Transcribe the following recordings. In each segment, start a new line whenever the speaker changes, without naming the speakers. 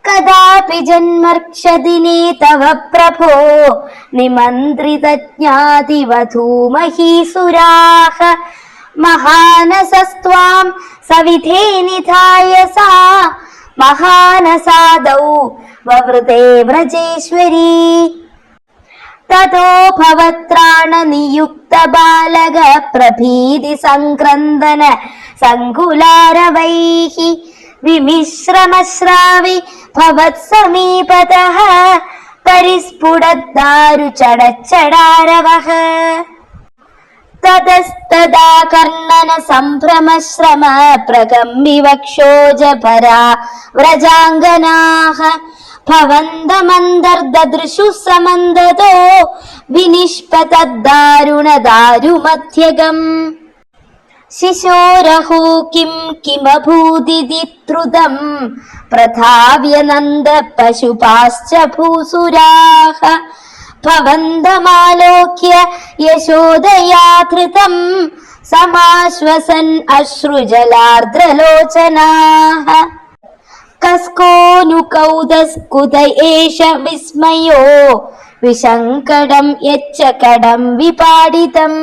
കദാപി ജന്മർക്ഷദിനേ തവ പ്രഭോ നിമന്ത്രിതജ്ഞാതിവധൂമഹീസുരാഃ മഹാനസസ്ത്വാം സവിധേ നിധായ സാ മഹാനസാദൗ വവൃതേ വ്രജേശ്വരീ തതോ ഭവത്രാണ നിയുക്ത ബാലക പ്രഭീതി സംക്രന്ദന സങ്കുലാരവൈഃ വിമിശ്രമശ്രാവി ഭവത്സമീപതഃ പരിസ്ഫുടദ്ദാരു ചടച്ചടാരവഃ തതസ്തദാ കർണന സംഭ്രമശ്രമ പ്രകമ്പിവക്ഷോജഭരാ വ്രജാംഗനാഃ ഭവന്തമന്തർദൃശു സമന്തതോ വിനിഷ്പതദ്ദാരുണദാരുമധ്യഗം ശിശോരഹോ കിം കിമഭൂതിതി ത്രുതം പ്രധാവ്യ നന്ദ പശുപാശ്ച ഭൂസുരാഃ ഭവന്തമാലോക്യ യശോദയാ ധൃതം സമാശ്വസൻ അശ്രുജലാർദ്രലോചനാഃ കസ്കോനു കൗദസ്കുത ഏഷ വിസ്മയോ വിശങ്കടം യച്ച കടം വിപാടിതം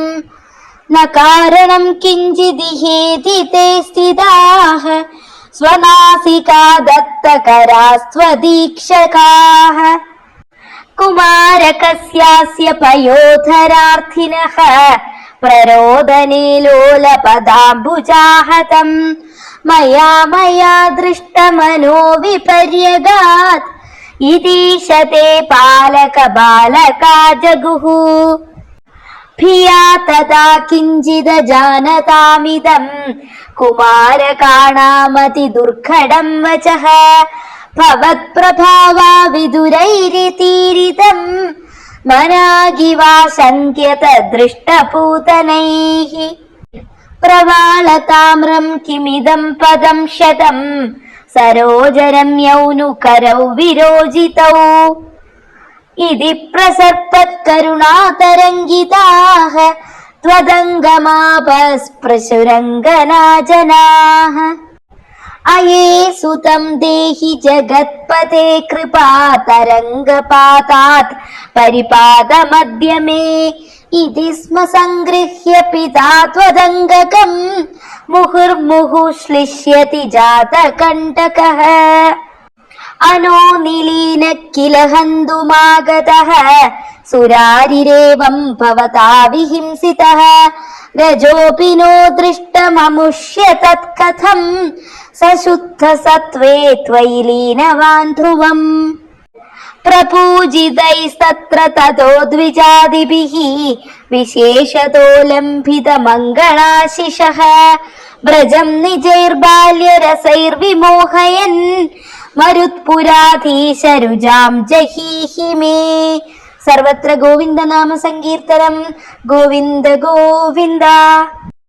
ന കാരണം കിഞ്ചിദിഹേതി തേ സ്ഥിതാഃ സ്വനാസികാ ദത്തകരാസ്ത്വദീക്ഷകാഃ കുമാരകസ്യാസ്യ പയോധരാർത്ഥിനഃ പ്രരോദനേ ലോലപദാംബുജാഹതം മയാ ദൃഷ്ടമനോ വിപര്യഗാത് ഇതീശത്തെ പാലക ബാലകാ ജഗുഃ ഭിയാ തഥാ കിഞ്ചിദ ജാനതാമിദം കുമാരകാണാമതി ദുർഘടം വചഃ ഭവത്പ്രഭാവാ വിദുരൈരിതീരിതം മനാഗിവാ ശങ്ക്യത ദൃഷ്ടപൂതനൈഃ പ്രവാളതാമ്രം കിമിദം പദം ശതം സരോജരമ്യൗ नु करौ വിരോചിതൗ ഇതി പ്രസർപ്പത്കരുണാതരംഗിതാഃ ത്വദംഗമാപസ്പൃശുരംഗനാജനാഃ അയേ സുതം ദേഹി ജഗത്പതേ കൃപാ തരംഗപാതാത് പരിപാദമദ്യമേ ഇതി സ്മ സംഗൃഹ്യ പിതാ ത്വദംഗകം മുഹുർമുഹു ശ്ലിഷ്യതി ജാതകണ്ഠകഃ അനോ നിലീന കില ഹന്തുമാഗതഃ സുരാരിരേവം ഭവതാ വിഹിംസിതഃ രജോപി നോ ദൃഷ്ടമമുഷ്യ തത്കഥം സശുദ്ധ സത്വേ ത്വയി ലീനവാൻ ധ്രുവം പ്രപൂജിതൈസ്തത്ര തതോ ദ്വിജാദിഭിഃ വിശേഷതോ ലംഭിത മംഗളാശിഷഃ വ്രജം നിജൈർബാല്യരസൈർവിമോഹയൻ മരുത്പുരാധീശരുജാം ജഹീഹി മേ. സർവത്ര ഗോവിന്ദ നാമ സങ്കീർത്തനം. ഗോവിന്ദ ഗോവിന്ദ.